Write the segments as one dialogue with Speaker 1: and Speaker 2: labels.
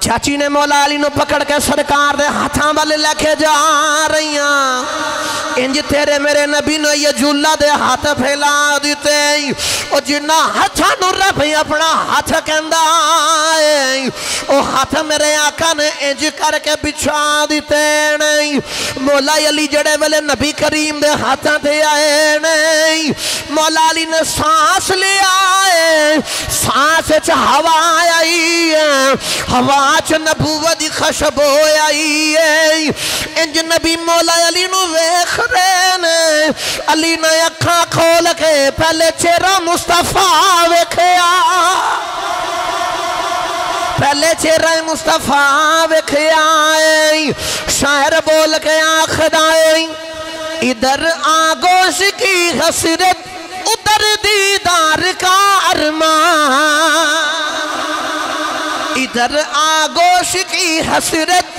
Speaker 1: چاچی نے مولا علی نو پکڑ کے سرکار دے ہاتھاں والے لے کے جا رہی ہیں انج تیرے میرے نبی نے یہ جھولا دے ہاتھ پھیلا دیتے او جنہ ہاتھاں نو رب اپنا ہاتھ کہندا ہے او ہاتھ میرے آقا نے انج کر کے بچھا دیتے نہیں مولا علی جڑے ویلے نبی کریم دے ہاتھاں تے آئے نہیں مولا علی نے سانس لیا ہے سانس چ ہوا آئی ہے ہوا چ نبوت دی خوشبو آئی ہے انج نبی مولا علی نو ویکھ رہے نے علی نے اکھاں کھول کے پہلے چہرہ مصطفیٰ ویکھیا پہلے چہرہ مصطفیٰ ویکھیا شاعر بول کے آخدا ادھر آگوش کی حسرت ادھر دیدار کا ارمان ادھر آگوش کی حسرت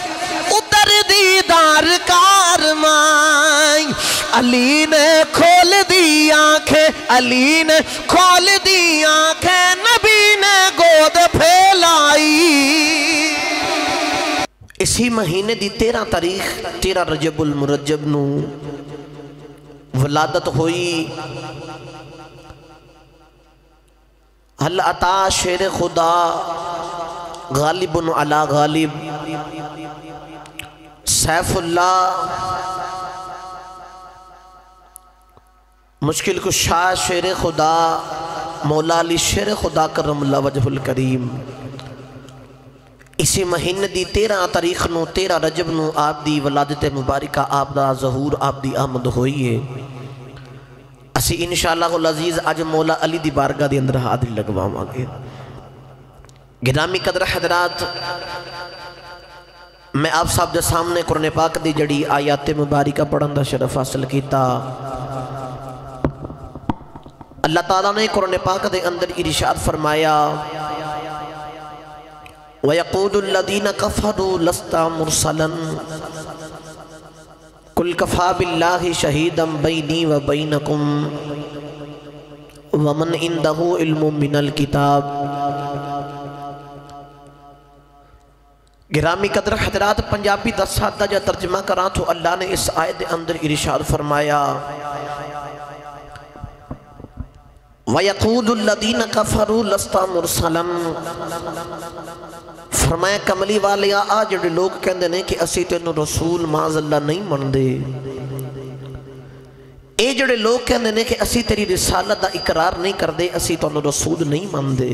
Speaker 1: ادھر دیدار کا ارمان علی نے کھول دی آنکھیں علی نے کھول دی آنکھیں نبی نے گود پھیلائی اسی مہینے دی 13 تاریخ 13 رجب المرجب نو ولادت ہوئی حل عطا شیر خدا غالب علی غالب سیف اللہ مشکل کشا شیر خدا مولا علی شیر خدا کرم اللہ وجہ الکریم اسی مہینے دی 13 تاریخ نو 13 رجب نو آپ دی ولادت مبارکہ آپ دا ظہور آپ دی آمد ہوئی ہے اسی انشاءاللہ العزیز آج مولا علی دی بارگاہ دی اندر حاضری لگواؤں آگے گرامی قدر حضرات میں آپ صاحب دے سامنے قرآن پاک دی جڑی آیات مبارکہ پڑھن دا شرف حاصل کیتا اللہ تعالیٰ نے قرآن پاک دے اندر ارشاد فرمایا وَيَقُودُ الَّذِينَ كَفَرُوا لَسْتَ مُرْسَلًا قُلْ كَفَى بِاللَّهِ شَهِيدًا بَيْنِي وَبَيْنَكُمْ وَمَنْ عِنْدَهُ عِلْمٌ مِّنَ الْكِتَابِ گرامی قدر حضرات پنجابی دا سادہ جا ترجمہ کران تو اللہ نے اس آیت اندر ارشاد فرمایا وَيَقُودُ الَّذِينَ كَفَرُوا لَسْتَ مُرْسَلًا فرمایا کملی والے آج جڑے لوگ کہندے نے کہ اسی تینو رسول معاذ اللہ نہیں من دے اے جڑے لوگ کہندے نے کہ اسی تیری رسالت دا اقرار نہیں کر دے اسی تینو رسول نہیں من دے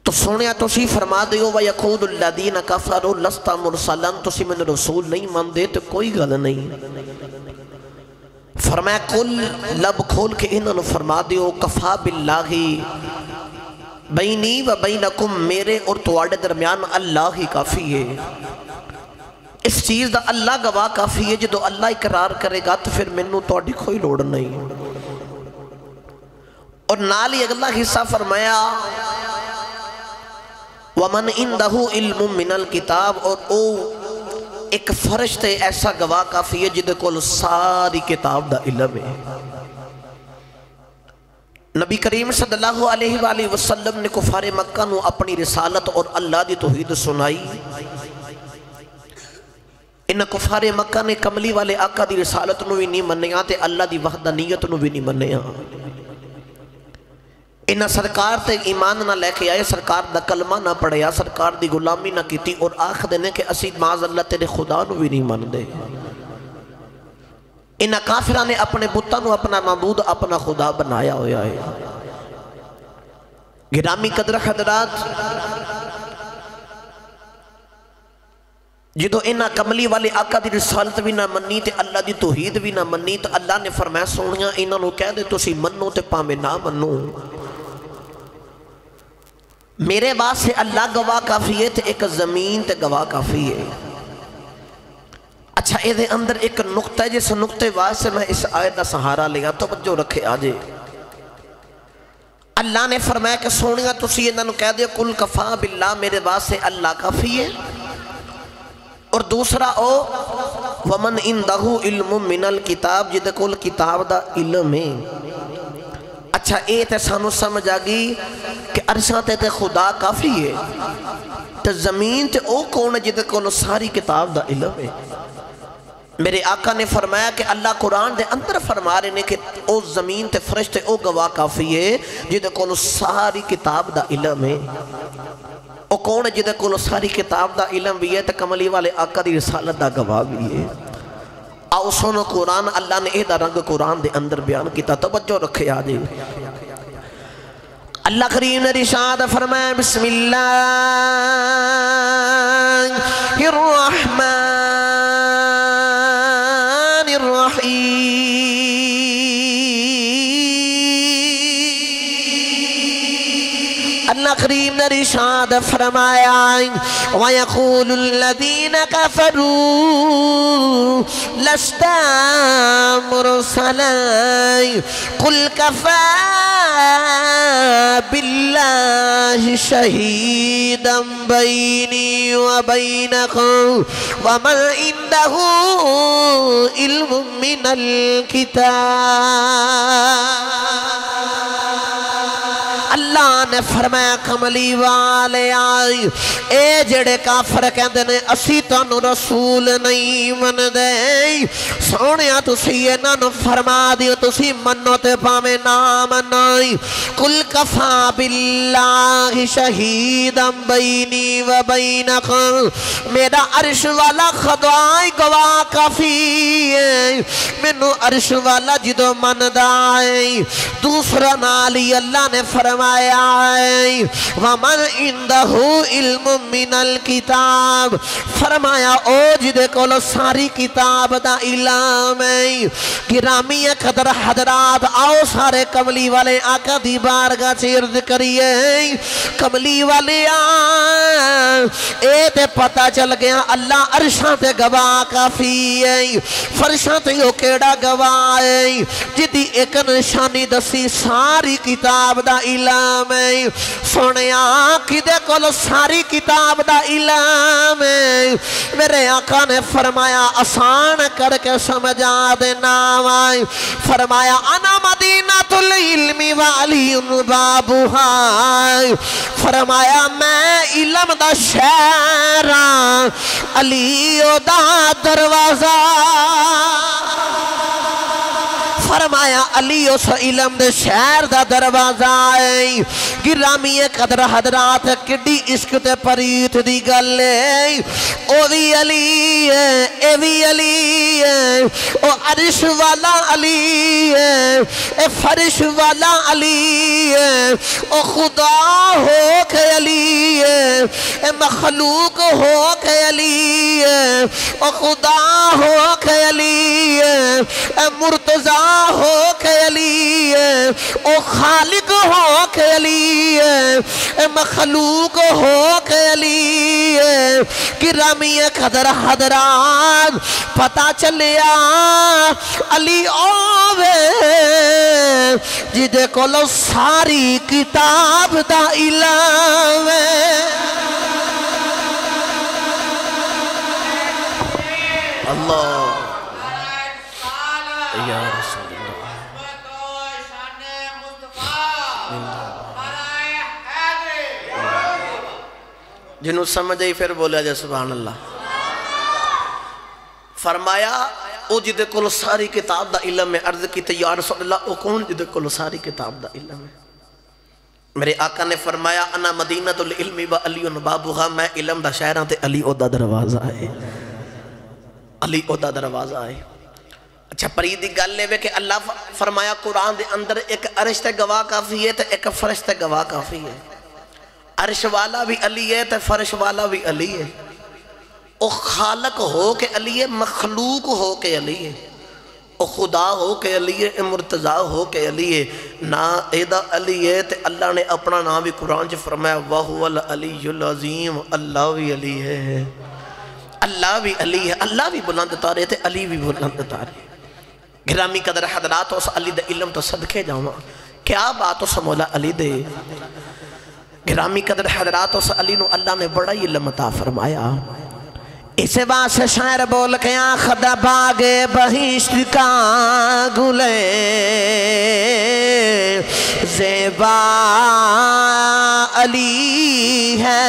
Speaker 1: تو سونیا تو سی فرما دیو وَيَقُودُ الَّذِينَ كَفَرُوا لَسْتَ مُرْسَلًا تو سی میں رسول نہیں من دے تو کوئی گل نہیں فرمایا قل لب کھول کے انہوں نے فرما دیو کفا باللہ بینی و بینکم میرے اور تواڈے درمیان اللہ ہی کافی ہے اس چیز دا اللہ گواہ کافی ہے جدو اللہ اقرار کرے گا تو پھر منو تواڈی کوئی لوڑ نہیں اور نالی اگلا حصہ فرمایا وَمَنْ عِنْدَهُ عِلْمٌ مِّنَ الْكِتَابِ اور او ایک فرشتے ایسا گواہ کافی ہے جدے کول ساری کتاب دا علم ہے نبی کریم صلی اللہ علیہ وآلہ وسلم نے کفار مکہ نو اپنی رسالت اور اللہ دی توحید سنائی ان کفار مکہ نے کملی والے آقا دی رسالت نو بھی نہیں منیا تے اللہ دی وحدانیت نو بھی نہیں منیا انہا سرکار تے ایمان نہ لے کے آئے سرکار دا کلمہ نہ پڑھیا سرکار دی غلامی نہ کیتی اور آخ دینے کہ اسی معاذ اللہ تیرے خدا نو بھی نہیں من دے انہا کافرہ نے اپنے بتہ نو اپنا معبود اپنا خدا بنایا ہویا ہے گرامی قدر حضرات جدو انہا کملی والے آقا دی رسالت بھی نہ منی تے اللہ دی توحید بھی نہ منی تو اللہ نے فرمایا سونیا انہا نو کہہ دے تو سی منو تے پامے نہ منو میرے بات سے اللہ گواہ کافی ہے تے ایک زمین تے گواہ کافی ہے اچھا اے دے اندر ایک نقطہ ہے جس نقطے واسطے سے میں اس آیت دا سہارا لیا توجہ رکھے آجے اللہ نے فرمایا کہ سونیا تسی انہوں کہہ دے کل کفا باللہ میرے بات سے اللہ کافی ہے اور دوسرا او ومن عندہ علم من الکتاب جدے کل کتاب دا علم ہے اچھا اے تے سانو سمجھ آگی کہ عرشاں تے خدا کافی ہے، تے زمین تے او کون ہے جدے کولو ساری کتاب دا علم ہے؟ میرے آقا نے فرمایا کہ اللہ قرآن دے اندر فرما رہے نے کہ او زمین تے فرشتے او گواہ کافی ہے جدے کولو ساری کتاب دا علم ہے۔ او کون ہے جدے کولو ساری کتاب دا علم بھی ہے تے کملی والے آقا دی رسالت دا گواہ بھی ہے۔ آؤ سنو قرآن، اللہ نے ایدہ رنگ قرآن دے اندر بیان کیتا، توجہ رکھے آجے۔ اللہ کریم نے ارشاد فرمایا بسم اللہ الرحمن الرحیم۔ اللہ کریم نے ارشاد فرمایا وَيَقُولُ الَّذِينَ كَفَرُوا لَسْتَ مُرْسَلًا قُلْ كَفَى بِاللَّهِ شَهِيدًا بَيْنِي وَبَيْنَكُمْ وَمَنْ عِندَهُ عِلْمٌ مِّنَ الْكِتَابِ۔ اللہ نے فرمایا کملی والے آئی اے جڑے کافر کہندے نے اسی تانوں رسول نہیں من دے سونیا تسی انہاں نوں فرما دیو تسی منو تے پاویں نہ منائی قل کفا باللہ شہیداً بینی و بینکم میرا عرش والا خدائی گواہ کافی ہے منو عرش والا جدو من دائی دوسرا نالی اللہ نے فرمایا وَمَنْ عِنْدَهُ عِلْمٌ مِّنَ الْكِتَابِ فرمایا او جدے کولو ساری کتاب دا علم ہے۔ گرامی قدر حضرات آؤ سارے کملی والے آقا دی بارگاہ سے عرض کریے کملی والے اے تے پتہ چل گیا اللہ عرشاں تے گواہ کافی ہے فرشاں تے یو کیڑا گواہ ہے جدی ایک نشانی دسی ساری کتاب دا علم ہے سونے آنکھی دے کولو ساری کتاب دا علم ہے میرے آقا نے فرمایا آسان کر کے سمجھا دینا آئے فرمایا انا مدینۃ العلم وعلی بابھا فرمایا میں علم دا شہر علی دا دروازہ فرمایا علی اس علم دے شہر دا دروازہ ہے گرامی قدر حضرات کڈی عشق تے پریت دی گل ہے او بھی علی ہے اے بھی علی ہے او عرش والا علی ہے اے فرش والا علی ہے او خدا ہو کے علی ہے اے مخلوق ہو کے علی ہے او خدا ہو کے علی ہے اے مرتضی ہو کے علی ہے او خالق ہو کے علی ہے اے مخلوق ہو کے علی ہے گرامی قدر حضرات پتہ چلیا علی آوے جدے کولو ساری کتاب دا علم ہے اللہ یا رسول جنہوں سمجھ آئی پھر بولیا جائے سبحان اللہ فرمایا او جدے کولو ساری کتاب دا علم ہے عرض کی یا رسول اللہ او کون جدے کولو ساری کتاب دا علم ہے میرے آقا نے فرمایا انا مدینۃ العلم و علی بابھا میں علم دا شہراں تے علی او دا دروازہ ہے علی او دا دروازہ ہے اچھا پریدی گل لے کہ اللہ فرمایا قرآن دے اندر ایک عرش تے گواہ کافی ہے تے ایک فرش تے گواہ کافی ہے عرش والا بھی علی ہے تے فرش والا بھی علی ہے او خالق ہو کے علی ہے مخلوق ہو کے علی ہے او خدا ہو کے علی ہے مرتضی ہو کے علی ہے نا ایدہ علی ہے تے اللہ نے اپنا نام بھی قرآن سے فرمایا وَهُوَ الْعَلِيُّ الْعَظِيمُ اللہ بھی علی ہے اللہ بھی علی ہے اللہ بھی بلند تارے تے علی بھی بلند تارے گرامی قدر حضرات اس علی دے علم تو صدقے جاؤں کیا بات اس مولا علی دے گرامی قدر حضرات اس علی نو اللہ نے بڑا علم عطا فرمایا اسے واسے شاعر بول کے آخدہ باغے بہشت کا گلے زیبا علی ہے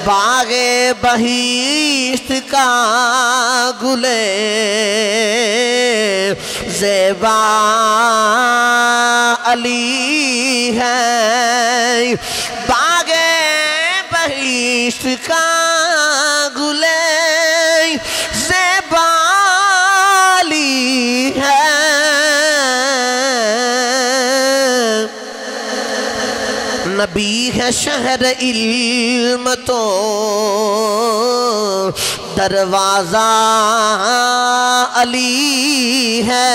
Speaker 1: باغے بہشت کا گلے زیبا علی ہے باغے بہشت کا گلے زیبا علی ہے نبی ہے شہر علم تو دروازہ علی ہے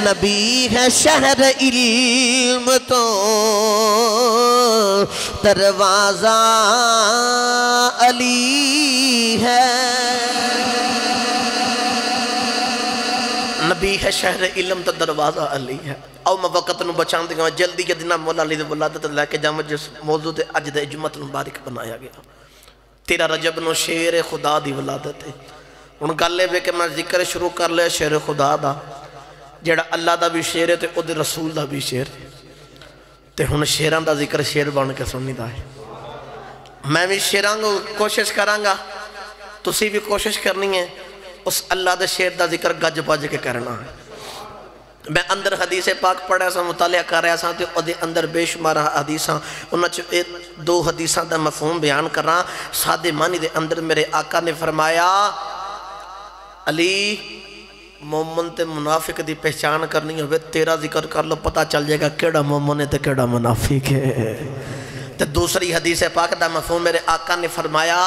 Speaker 1: نبی ہے شہر علم تو دروازہ علی ہے نبی ہے شہر علم تو دروازہ علی ہے او میں وقت نو بچان دیا جلدی جدنا مولا علی دے ولادت لے کے جامع جس موضوع دے اج دے جمعت مبارک بنایا گیا 13 رجب نو شیر خدا دی ولادت ہے ان گلے بے کہ میں ذکر شروع کر لیا شیر خدا دا جیڑا اللہ دا بھی شیر ہے تے او دے رسول دا بھی شیر تے ہن شیران دا ذکر شیر بن کے سننی دا ہے میں بھی شیران کو کوشش کرانگا تسی بھی کوشش کرنی ہے اس اللہ دے شیر دا ذکر گج بج کے کرنا ہے میں اندر حدیث پاک پڑھا سا مطالعہ کر رہا سا تے او دے اندر بے شمار حدیثاں انہاں چ 2 حدیثاں دا مفہوم بیان کر رہا سادے معنی دے اندر میرے آقا نے فرمایا علی مومن تے منافق دی پہچان کرنی ہوئے تیرا ذکر کر لو پتہ چل جائے گا کیڑا مومن ہے تے کیڑا منافق ہے تے دوسری حدیث پاک دا مفہوم میرے آقا نے فرمایا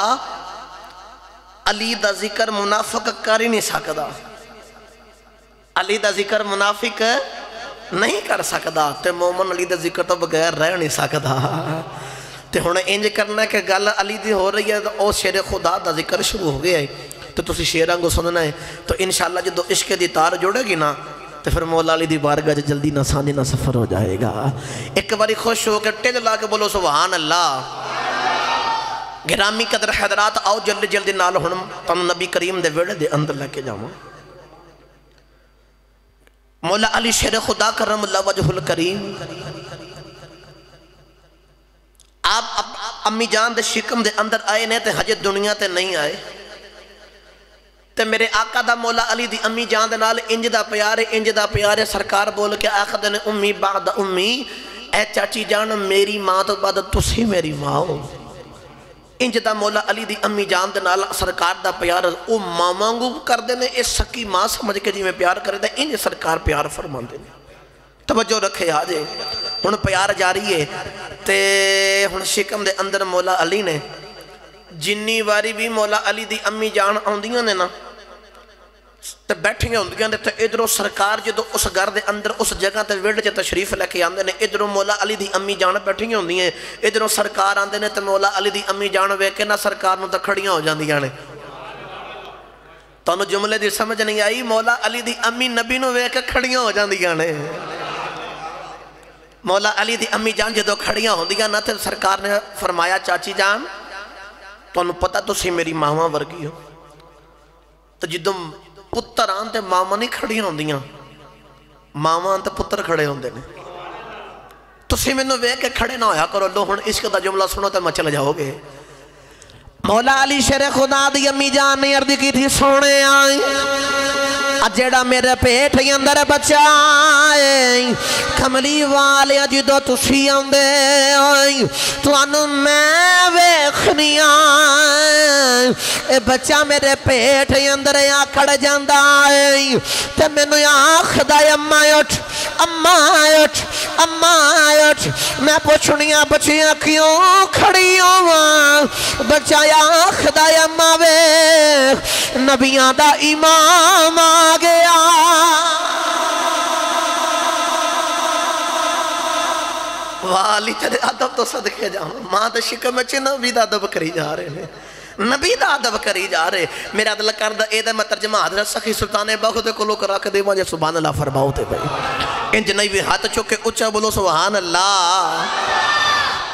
Speaker 1: علی دا ذکر منافق کر ہی نہیں سکدا علی دا ذکر منافق نہیں کر سکدا تے مومن علی دا ذکر تو بغیر رہ نہیں سکدا تے ہونے انج کرنا ہے کہ گل علی دی ہو رہی ہے تو او شیر خدا دا ذکر شروع ہو گیا ہے تو تسی شیران کو سننا ہے تو انشاءاللہ جدو عشق دی تار جوڑے گی نا تو پھر مولا علی دی بارگاہ جلدی نہ سانی نہ سفر ہو جائے گا ایک باری خوش ہو کے ٹیل لا کے بولو سبحان اللہ گرامی قدر حضرات آؤ جلدی جلدی نال ہنم تم نبی کریم دے ویڑے دے اندر لے کے جاؤں مولا علی شیر خدا کرم اللہ وجہ الکریم آپ امی جان دے شکم دے اندر آئے نے تے حج دنیا تے نہیں آئے تے میرے آقا دا مولا علی دی امی جان دے نال انج دا پیارے سرکار بول کے آخر دے امی بعد امی اے چاچی جان میری ماں تو بعد تسی میری ماں ہو انج دا مولا علی دی امی جان دے نال سرکار دا پیار او ماں مانگو کر دینے اس سکی ماں سمجھ کے جی میں پیار کرے دے انج سرکار پیار فرمان دینے توجہ رکھے آجے ہن پیار جاری ہے تے ہن شکم دے اندر مولا علی نے جنی واری بھی مولا علی دی امی جان آندیاں نے نا تے بیٹھیں ہوندیاں نے تے ادھروں سرکار جدو اس گھر دے اندر اس جگہ تے ویڑ چے تشریف لے کے آندے نے ادھروں مولا علی دی امی جان بیٹھیں ہوندی ہیں ادھروں سرکار آندے نے تے مولا علی دی امی جان وے کے نہ سرکار نو تے کھڑیاں ہو جاندیاں نے تو انہوں جملے دی سمجھ نہیں آئی مولا علی دی امی نبی نو وے کے کھڑیاں ہو جاندیاں نے مولا علی دی امی جان جدو کھڑیاں ہوندیاں نہ تے سرکار نے فرمایا چاچی جان تو انہوں پتہ تو سی میری ماما ورگی ہو تو جدو پتر آن تے ماما نہیں کھڑی ہوندیاں ماما آن تے پتر کھڑے ہوندے نے تو سی میں نو وے کے کھڑے نہ ہویا کرو لو ہن عشق دا جملہ سنو تے میں چل جاؤ گے مولا علی شیر خدا دی امی جان نے عرض کی تھی سونے آئیں جیڑا میرے پیٹ اندر بچہ آئیں کملی والے جدو تسی آندے آئیں تو انو میں ویکھنی آئیں اے بچہ میرے پیٹ اندر آکڑ جاندہ آئیں تے میں نو آخدہ اماں اٹھ میں پوچھنیاں بچیاں کیوں کھڑی ہوں بچہ آخدہ اماں ویکھ نبیاں دا امام آ گیا والی تیرے عدب تو صدقے جاؤں ماں دے شکم اچھے نبی دا عدب کری جا رہے ہیں نبی دا عدب کری جا رہے میرا دل کردہ ایدہ میں ترجمہ حضرت سخی سلطان باغ دے کلو کرا کے دے مجھے سبحان اللہ فرماؤ تے بھائی انج نہیں بھی ہاتھ چکے اچھا بولو سبحان اللہ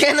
Speaker 1: 3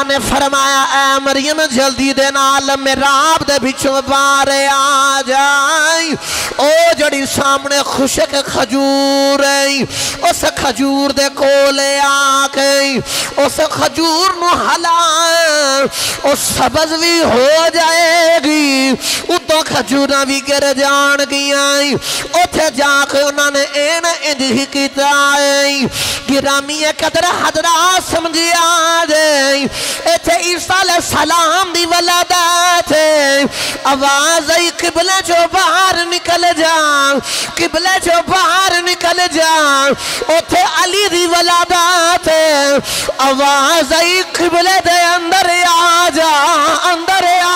Speaker 1: اللہ نے فرمایا اے مریم جلدی دے نال محراب دے بچوں بارے آ جائی او جڑی سامنے خشک کھجور ہے اس کھجور دے کولے آ گئی اس کھجور نو ہلا اس سبز بھی ہو جائے گی اتوں کھجوراں بھی گر جان گیا اتھے جا کے انہوں نے این انج ہی کیتا ہے گرامی قدر حضرات سمجھی آجائیں ایتھے عیسیٰ علیہ السلام دی ولادت ہے آواز آئی قبلے جو باہر نکل جا قبلے جو باہر نکل جا اتھے علی دی ولادت ہے آواز آئی قبلے دے اندر آ جا اندر آ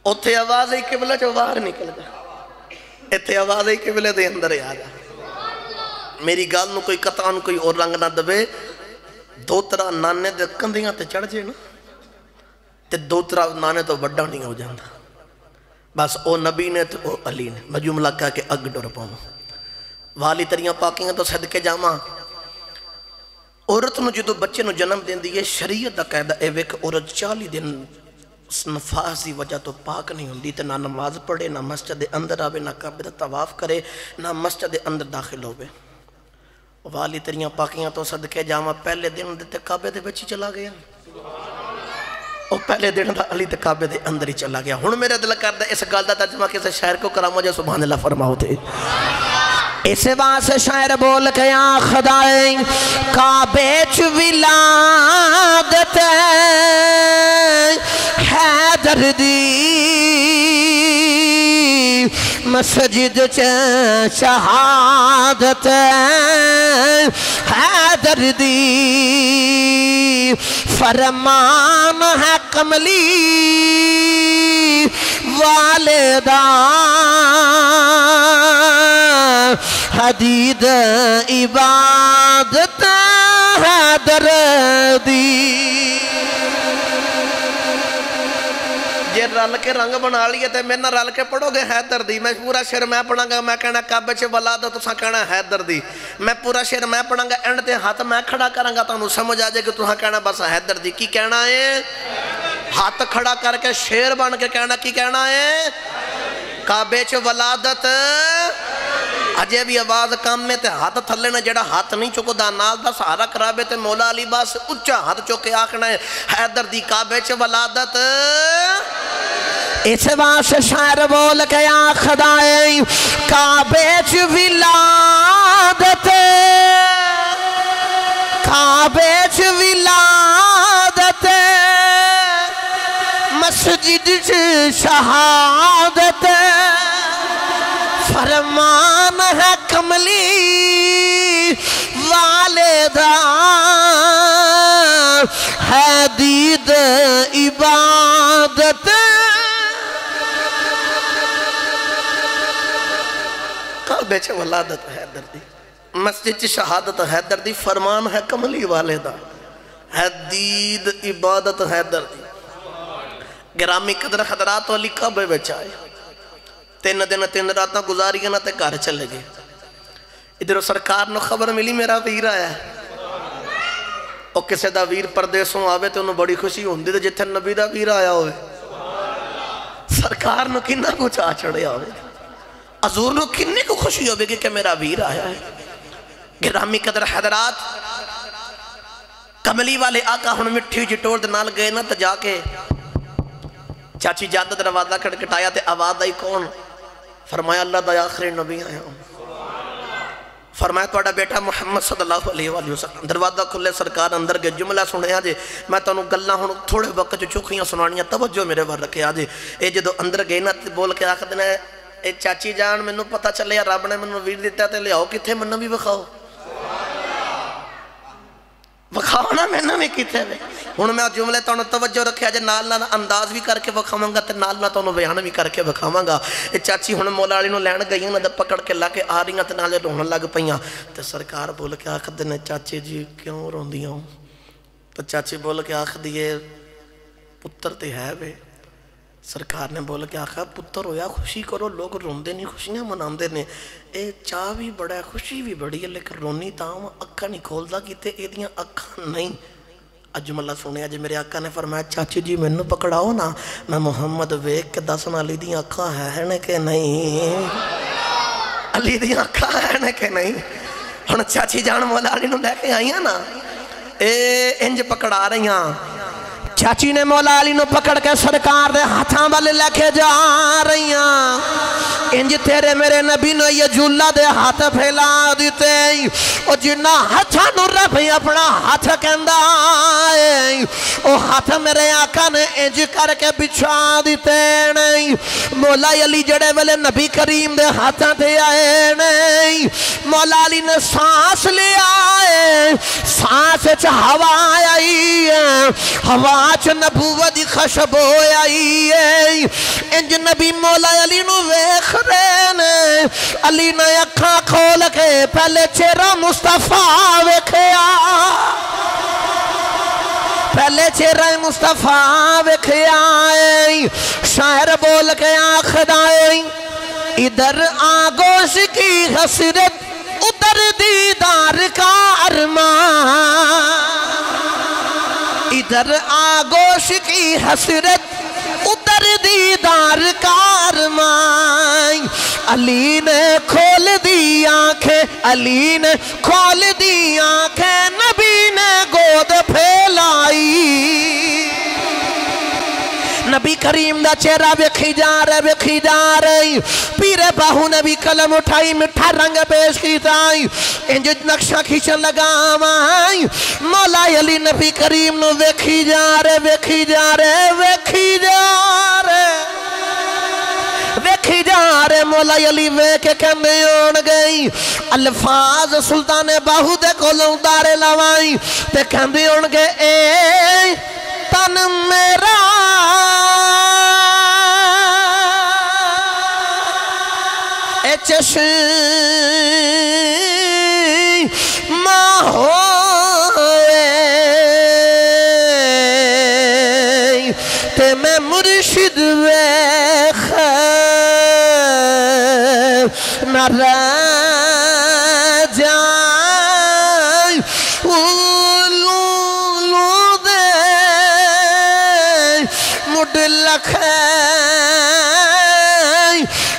Speaker 1: اتھے آواز ہی قبلہ جو باہر نکل جا اتھے آواز ہی قبلے دے اندر آ جا میری گال نو کوئی قطعان کوئی اور رنگ نہ دبے دو طرح نانے دے کندیاں تے چڑھ جے نا تے دو طرح نانے تو بڑا نہیں ہو جاندہ بس او نبی نے تو او علی نے میں جملہ کہا کہ اگ ڈر پاؤں والی تریاں پاکیاں تو صدقے جاما عورت نو جدو بچے نو جنم دین دیئے شریعت دا قیدہ اے ویک عورت 40 دن نفاس دی وجہ تو پاک نہیں ہوندی تے نہ نماز پڑھے نہ مسجد اندر آوے نہ کعبے دا طواف کرے نہ مسجد اندر داخل ہوئے والی تریاں پاکیاں تو صدقے جاما پہلے دن دیتے کعبے دے بچی چلا گیا اور پہلے دن دا علی تے کعبے دے اندر ہی چلا گیا ہن میرے دل کردہ اس گل دا ترجمہ کسے شاعر کو کرامو جو سبحان اللہ فرماؤ تھے اسے واسے شاعر بول کے یا خدائیں کعبے چ ولادت حیدر دی مسجد چ شہادت حیدر دی فرمان ہے کملی والدہ حدید عبادت حیدر دی جے رل کے رنگ بنا لیے تے میں نہ رل کے پڑھو گے حیدر دی میں پورا شعر میں پڑھاں گا میں کہنا کعبے چ ولادت تساں کہنا حیدر دی میں پورا شعر میں پڑھاں گا اینڈ تے ہاتھ میں کھڑا کراں گا تانوں سمجھ آ جائے کہ تساں کہنا بس حیدر دی کی کہنا ہے ہاتھ کھڑا کر کے شعر بن کے کہنا کی کہنا ہے کعبے چ ولادت اجے بھی آواز کام میں تے ہاتھ تھلے نہ جڑا ہاتھ نہیں چکو دا نال دا سہارا کرابے تے مولا علی باس اچھا ہاتھ چکے آکھنا ہے حیدر دی کعبے چ ولادت اس واسطے شاعر بول کے یا خدائیں کعبے چ ولادت کعبے چ ولادت مسجد چ شہادت فرمان ہے کملی والدہ ہے دید عبادت کعبے چ ولادت حیدر دی مسجد چ شہادت حیدر دی فرمان ہے کملی والدہ ہے دید عبادت حیدر دی گرامی قدر حضرات والی کعبے بچ آئے 3 دن 3 راتاں گزاریاں نہ تے گھر چلے گئے ادھر سرکار نو خبر ملی میرا ویر آیا ہے او کسے دا ویر پردیسوں آوے تے انہوں بڑی خوشی ہوندی تے جتھے نبی دا ویر آیا ہوئے سرکار نو کنہ کچھ آ چڑھے آوے حضور نو کننے کو خوشی ہوئے کہ میرا ویر آیا ہے گرامی قدر حضرات کملی والے آقا ہن مٹھی جٹور دنال گئے نا تے جا کے چاچی جادت روازہ کھڑکٹایا تے آواز آئی کون فرمایا اللہ دا آخری نبی آیا ہوں فرمایا توڑا بیٹا محمد صلی اللہ علیہ وآلہ وسلم دروازہ کھلے سرکار اندر گئے جملہ سنے آجے میں تانوں گلہ ہوں تھوڑے وقت جو چوکھیاں سنانیاں توجہ میرے بار رکھے آجے اے جدو اندر گئے نا بول کے آخر دینا اے چاچی جان میں نو پتہ چلے یا رب نے میں نو ویر دیتا تے لے آؤ کتھے من بھی بخاؤ بخاؤ نا میں نو بھی کتھے بھی ہوں میں جملے تانوں توجہ رکھے آجے نال نال انداز بھی کر کے بخاواں گا تے نال نال تانوں بیان بھی کر کے بخاواں گا اے چاچی ہن مولا علی نو لین گئیاں نا پکڑ کے لا کے آ رہیاں تے نالے رون لگ پیاں تے سرکار بول کے آکھ دینے چاچی جی کیوں روندیاں ہوں تو چاچی بول کے آکھ دیئے پتر تے ہے وے سرکار نے بول کے آخا پتر ہویا خوشی کرو لوگ روندے نہیں خوشیاں مناندے نے اے چاہ بھی بڑا ہے خوشی بھی بڑی ہے لیکن رونی تاؤں اکھا نہیں کھولدا کیتے اے دیاں اکھا نہیں جملہ سنے اج میرے آقا نے فرمایا چاچی جی میں نے پکڑاؤ نا میں محمد ویک کے دسنا علی دیاں اکھا ہے کہ نہیں علی دیاں اکھا ہے کہ نہیں ہن چاچی جان مولا علی نو لے کے آئیاں نا اے انج پکڑا رہیاں چاچی نے مولا علی نو پکڑ کے سرکار دے ہاتھاں والے لے کے جا رہیاں انج تیرے میرے نبی نے یہ جھولا دے ہاتھ پھیلا دیتے او جنہ ہاتھاں نو رب اپنا ہاتھ کہندا ہے او ہاتھ میرے آقا نے انج کر کے بچھا دیتے نہیں مولا علی جڑے ویلے نبی کریم دے ہاتھاں تے آئے نہیں مولا علی نے سانس لیا ہے سانس چ ہوا آئی ہے ہوا چ نبوت دی خوشبو آئی ہے انج نبی مولا علی نو ویکھ رہے نے علی نے اکھاں کھول کے پہلے چہرہ مصطفیٰ ویکھیا پہلے چہرہ مصطفیٰ ویکھیا شاعر بول کے آخدا ادھر آگوش کی حسرت ادھر دیدار کا ارمان ادھر آگوش کی حسرت ادھر دیدار کا ارمان علی نے کھول دی آنکھیں علی نے کھول دی آنکھیں نبی نے گود پھیلائی نبی کریم دا چہرہ ویکھی جا رہی پیر باہو نے بھی قلم اٹھائی مٹھا رنگ پیش کی تائی انج نقشہ کھیچن لگا آمائی مولا علی نبی کریم نو ویکھی جا رہے مولا علی ویکھ کہنے اون گئی الفاظ سلطان باہو دے کولوں دارے لوائی تے کہنے اون گے اے تن میرا اے چشم ہوئے تے میں مرشد ویخ نہ رہ جائیں لو دے مڈ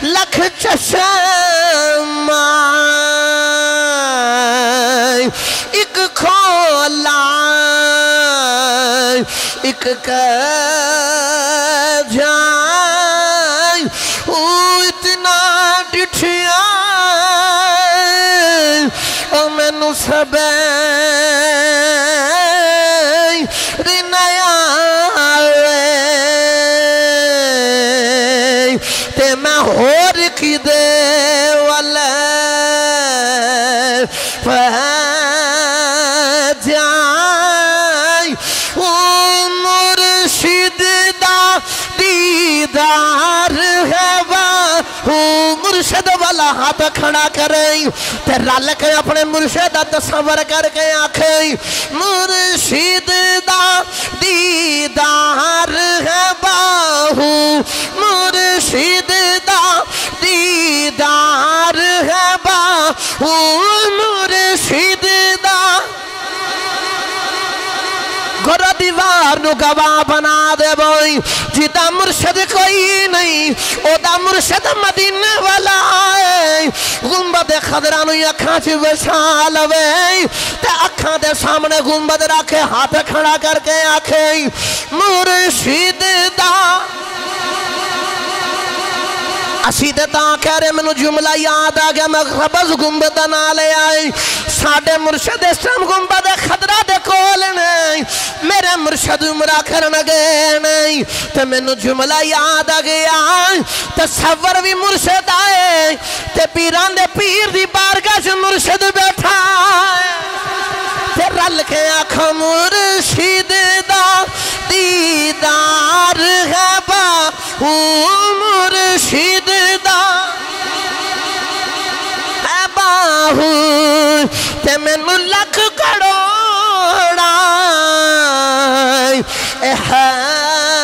Speaker 1: لکھ چشم ایک کھولا ایک جائیں اتنا ڈٹھیا میں نو سب رنیا تے میں ہور کی دے والے جائیں مرشد دا دیدار ہے مرشد والا ہاتھ کھڑا کریں تے رل کے اپنے مرشد دا تصور کر کے آنکھیں مرشد دا دیدار ہے باہو مرشد دا دیدار ہے باہو مرشد دا گھر دیوار نو گواہ بنا دے بوئی جیتا مرشد کوئی نہیں او دا مرشد مدینہ والا آئے گنبد خضرانو اکھاں چی وشال وے تے اکھاں دے سامنے گنبد رکھے ہاتھ کھڑا کر کے آکھیں مرشد دا اسی دے تاں کہہ رہے منو جملہ یاد آگیا میں خبز گنبد نہ لے آئی ساڑھے مرشد اسلام گنبد خضرہ دے کولنے میرے مرشد عمرہ کرنے گئے نہیں تے منو جملہ یاد آگیا تصور بھی مرشد آئے تے پیران دے پیر دی بارگاہ سے مرشد بیٹھا تے رل کے آنکھوں مرشد دا دیدار ہے باہو مرشد دا ہے باہو تے میں نو لکھ کروڑا اے ہے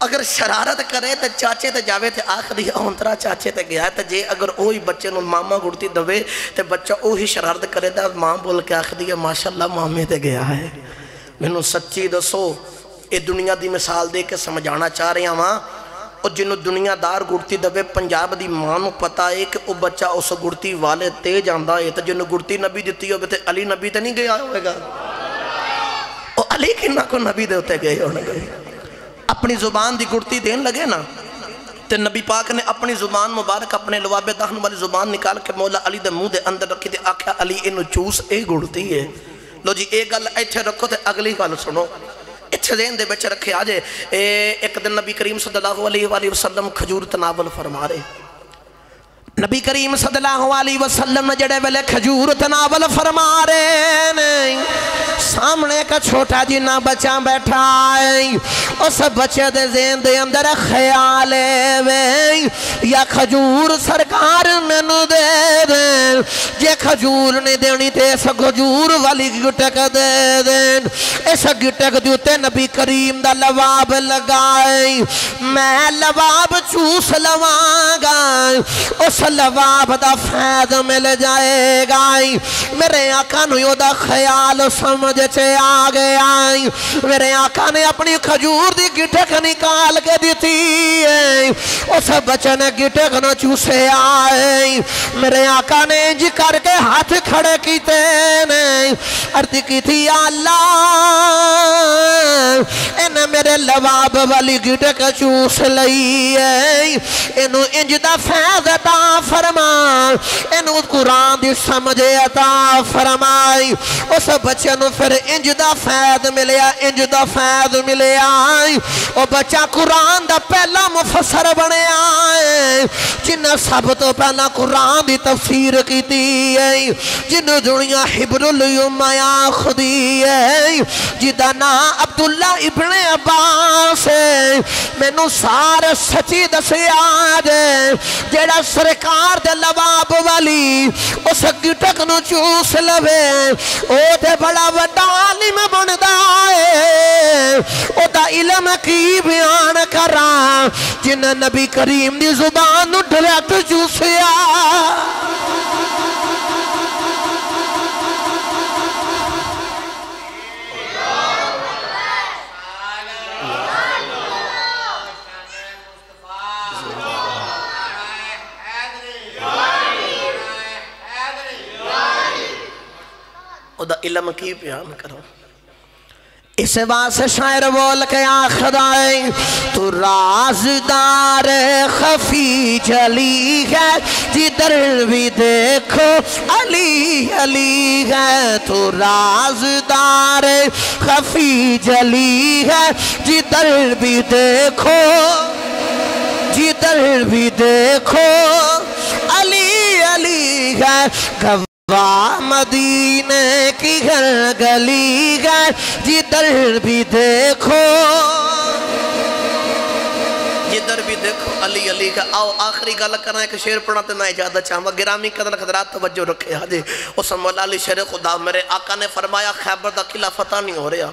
Speaker 1: اگر شرارت کرے تو چاچے تے جاوے تے آخری اونترا چاچے تے گیا ہے تو جے اگر اوہی بچے نو ماما گڑتی دوے تے بچہ اوہی شرارت کرے تا ماں بول کے آخری ہے ماشاءاللہ مامے تے گیا ہے. میں نو سچی دسو اے دنیا دی مثال دے کے سمجھانا چاہ رہے ہیں وہاں اور جنہوں دنیا دار گڑتی دوے پنجاب دی ماں نو پتا ہے کہ او بچہ اس گڑتی والے تے جاندہ ہے تو جنہوں گڑتی نبی دیتی ہوئے تے علی نبی تے نہیں گیا ہوئے گا او علی کنہ کو نبی دے ہوتے گئے ہونے گئے اپنی زبان دی گڑتی دین لگے نا تے نبی پاک نے اپنی زبان مبارک اپنے لواب دہن والی زبان نکال کے مولا علی دے منہ دے اندر رکھی تے آکھا علی انو چوس اے گڑتی ہے. لو جی ایک گل ایتھے رکھو تے اگلی گل سنو ایتھے ذہن دے بچ رکھے آجے. ایک دن نبی کریم صلی اللہ علیہ وسلم کھجور تناول فرما رہے. نبی کریم صلی اللہ علیہ وسلم جڑے ویلے کھجور تناول فرما رہے سامنے کا چھوٹا جنہ بچہ بیٹھا ہے اس بچے دے ذہن دے اندر خیال ہے یا کھجور سرکار میں نو دے دیں جے کھجور نہیں دینی تے اس کھجور والی گٹک دے دیں. اس گٹک دیتے نبی کریم دا لواب لگائیں میں لواب چوس لواگا اس لواب دا فیض مل جائے گا. میرے آقا نو یو دا خیال سمجھ چے آگے آئیں میرے آقا نے اپنی کھجور دی گٹک نکال کے دیتی ہے اس بچے نے گٹک نہ چوسے آئیں میرے آقا نے جی کر کے ہاتھ کھڑے کیتے نے عرض کی تھی اللہ انہیں میرے لواب والی گٹک چوس لئی ہے انہوں انجدہ فیض عطا فرما انہوں قرآن دی سمجھ عطا فرمائی. اس بچے نو پھر انجدہ فیض ملے آئی وہ بچہ قرآن دا پہلا مفسر بنے آئے جنہ سب تو پہلا قرآن دی تفسیر کی دی ہے جنہ دنیا حبر الیوم خودی ہے جدہ نا عبداللہ ابن عباس ہے میں نو سارے سچی دسی آجے جیڑا سرکار دے لواب والی اس گٹک نو چوس لوے او دے بڑا وڈا عالم بندہ ہے او دا علم کی بیان کرا جن نبی کریم دی زبان نو ڈریکٹ چوسیا. او دا علم کی بیان کرو. اس واسے شاعر بول کے آخدائیں تو رازدار خفی جلی ہے جدر بھی دیکھو علی علی ہے. تو رازدار خفی جلی ہے جدر بھی دیکھو علی علی ہے. مدینے کی گھر گلی گھر جدر بھی دیکھو علی علی کا. آؤ آخری گل کرنا ہے کہ شیر پڑھاتے میں اجازت چاہوں گرامی قدر خدرات توجہ رکھے حاجی اس مولا علی شیر خدا میرے آقا نے فرمایا خیبر دا قلعہ فتح نہیں ہو رہا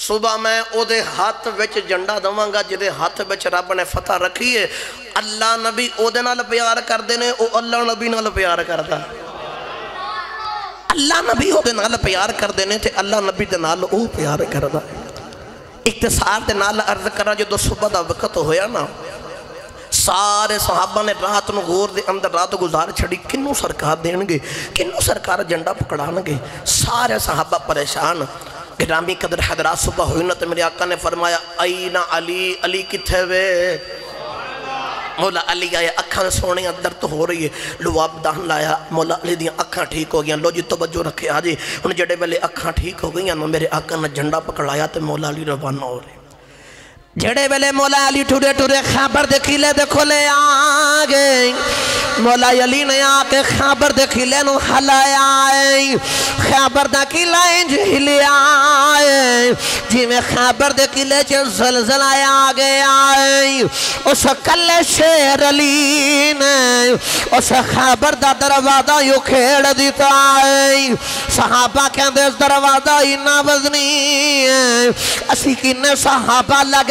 Speaker 1: صبح میں او دے ہاتھ وچ جنڈا دواں گا جدے ہاتھ وچ رب نے فتح رکھی ہے. اللہ نبی او دے نال پیار کر دینے او اللہ نبی نال پیار کردا اللہ نبی او دے نال پیار کر دینے تھے اللہ نبی دے نال او پیار کردا. اختصار دے نال عرض کرا جو صبح دا وقت ہویا نا سارے صحابہ نے رات نو غور دے اندر رات گزار چھڑی کنوں سرکار دینگے کنوں سرکار جنڈا پکڑانگے. سارے صحابہ پریشان گرامی قدر حضرات صبح ہوئی نا تو میرے آقا نے فرمایا اینا علی علی کتھے وے مولا علی آیا اکھاں سونے اندر تو ہو رہی ہے لواب دہن لایا مولا علی دیاں اکھاں ٹھیک ہو گیا. لو جی توجہ رکھے آجے ان جڑے والے اکھاں ٹھیک ہو گئی میرے آقا نے جھنڈا پکڑایا تو مولا علی روانہ ہو رہے جڑے والے مولا علی ٹھوڑے خیبر دے قلعے دے کھولے آگئے. مولا علی نے آکے خیبر دے قلعے نو ہلایا آئے خیبر دا قلعہ انج ہلیا آئے جی میں خیبر دے قلعے چے زلزل آیا آگے آئے اس کل شیر علی نے اس خیبر دا دروازہ یو کھیڑ دیتا آئے. صحابہ کہندے اس دروازہ ہی نہ وزنی ہے اسی کنے صحابہ لگ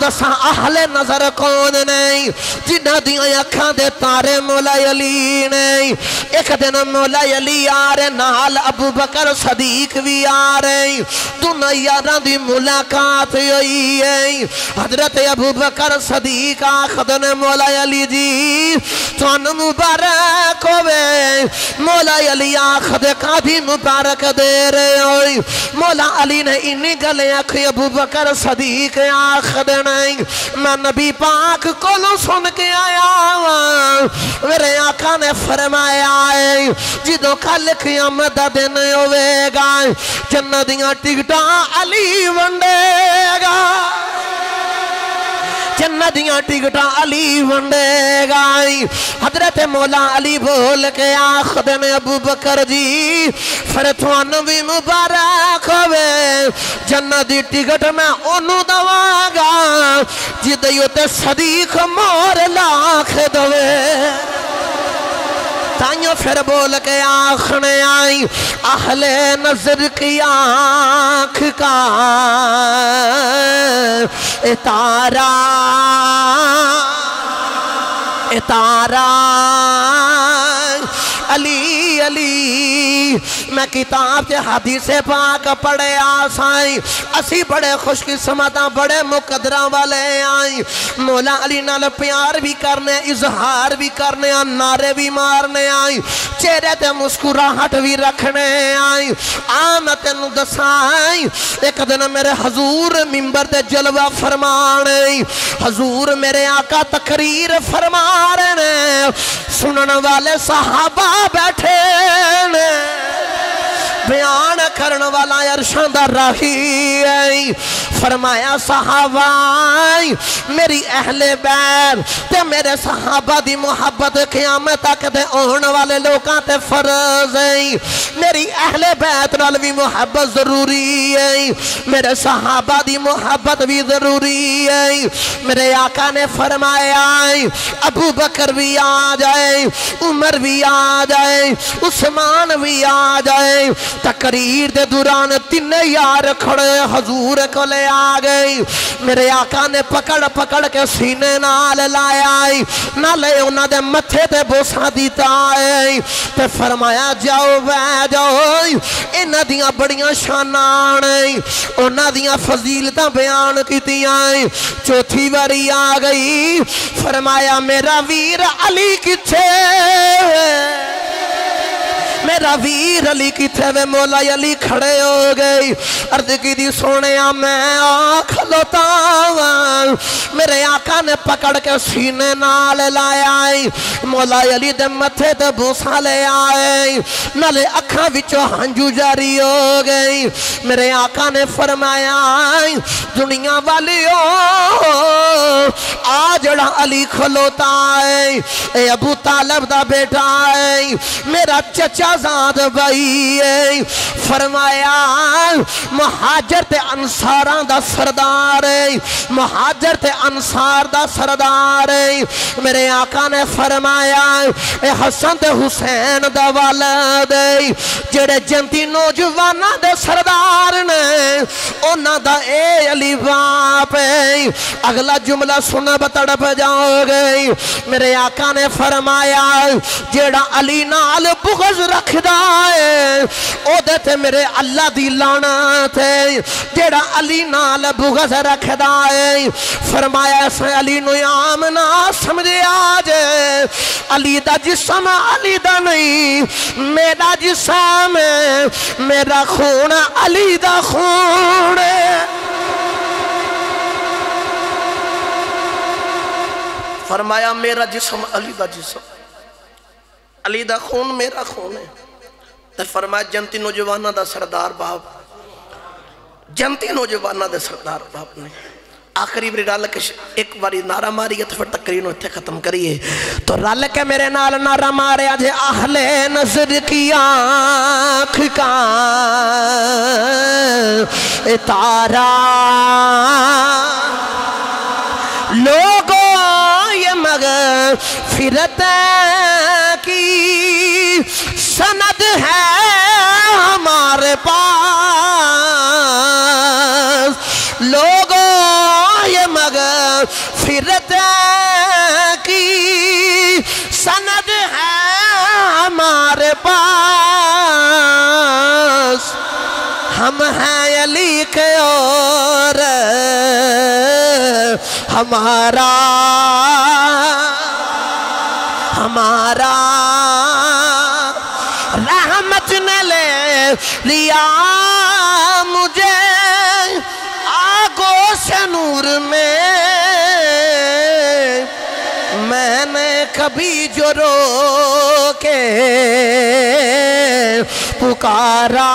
Speaker 1: دسا اہل نظر کون نہیں جنہ دیاں اکھاں دے تارے مولا علی نہیں ایک دن مولا علی آ رہے نال ابو بکر صدیق بھی آ رہے دونوں یاران دی ملاقات ہوئی ہے حضرت ابو بکر صدیق آخدن مولا علی جی تون مبارک ہوئے مولا علی آخد کا بھی مبارک دے رہے ہوئی مولا علی نے انہی گلے اکھی ابو بکر صدیق آخد نہیں میں نبی پاک کو لو سن کے آیا میرے آقا نے فرمایا ہے جدوں کل قیامت دن ہوئے گا جنتیاں ٹکٹاں علی ونڈے گا جنتیاں ٹکٹاں علی ونڈے گا حضرت مولا علی بول کے آخدن ابو بکر جی فرتوان بھی مبارک ہوئے جنتی ٹکٹ میں انہوں دواں گا جدیو تے صدیق مور لاکھ دوے تائیوں پھر بول کے آخنے آئی اہل نظر کی آنکھ کا اتارا علی علی میں کتاب سے حدیث پاک پڑھے آسائیں اسی بڑے خوش قسمتاں بڑے مقدرہ والے آئیں مولا علی نال پیار بھی کرنے اظہار بھی کرنے نعرے بھی مارنے آئیں چہرے تے مسکراہٹ بھی رکھنے آئیں آمت دسائیں ایک دن میرے حضور ممبر تے جلوہ فرمانے حضور میرے آقا تقریر فرما رہے سنن والے صحابہ بیٹھے بیان کرن والا ارشاد راہی ہے فرمایا صحابہ میری اہل بیت تے میرے صحابہ دی محبت قیامت تک دے اون والے لوکاں تے فرض ہے میری اہل بیت نال بھی محبت ضروری ہے میرے صحابہ دی محبت بھی ضروری ہے میرے آقا نے فرمایا ابو بکر بھی آ جائے عمر بھی آ جائے عثمان بھی آ جائے تقریر دے دوران تین یار کھڑے حضور کو لے آگئی میرے آقا نے پکڑ کے سینے نال لائے نالے انہاں دے متھے تے بوسا دیتا ہے تے فرمایا جاؤ بے جاؤ انہاں دیاں بڑیاں شانان انہاں دیاں فضیلتاں بیان کیتیاں چوتھی باری آگئی فرمایا میرا ویر علی کتھے میرا ویر علی کی تھے وے مولا علی کھڑے ہو گئی عرض کی دی سونے میں آنکھ لوتا میرے آقا نے پکڑ کے سینے نال لائے آئی مولا علی دے متھے دے بوسا لے آئے نالے اکھاں وچو ہنجو جاری ہو گئی میرے آقا نے فرمایا دنیا والیوں آجڑا علی کھلوتا ہے اے ابو طالب دا بیٹا ہے میرا چچا زاد بھائی ہے فرمایا مہاجر تے انصاراں دا سردار ہے مہاجر تے انصار دا سردار ہے میرے آقا نے فرمایا اے حسن تے حسین دا والد ہے جڑے جنتی نوجوانہ دے سردار نے انہاں دا اے علی باپ ہے اگلا جملہ سنہ بتڑپ جاؤ گئی میرے آقا نے فرمایا جڑا علی نال بغض رکھ دائے او دیتے میرے اللہ دی لعنت ہے جڑا علی نال بغض رکھ دائے فرمایا ایسا علی نو عام نہ سمجھے آجے علی دا جسم علی دا نہیں میرا جسم میرا خون علی دا خون فرمایا میرا جسم علی دا جسم علی دا خون میرا خون ہے تے فرمایا جنتی نوجوانہ دا سردار باپ جنتی نوجوانہ دا سردار باپ نے آخری بری رال کے ایک باری نعرہ ماری ہے تو پھر تقریر اتھے ختم کریے تو رال کے میرے نال نعرہ مارے آج اہل نظر کی آنکھ کا اتارا لوگوں یہ مغفرت کی سند ہے ہمارے پاس لوگوں یہ مغفرت فرتے کی سند ہے ہمارے پاس ہم ہیں علی کے اور ہمارا رحمت نے لے لیا مجھے آگوش نور میں نے کبھی جو رو کے پکارا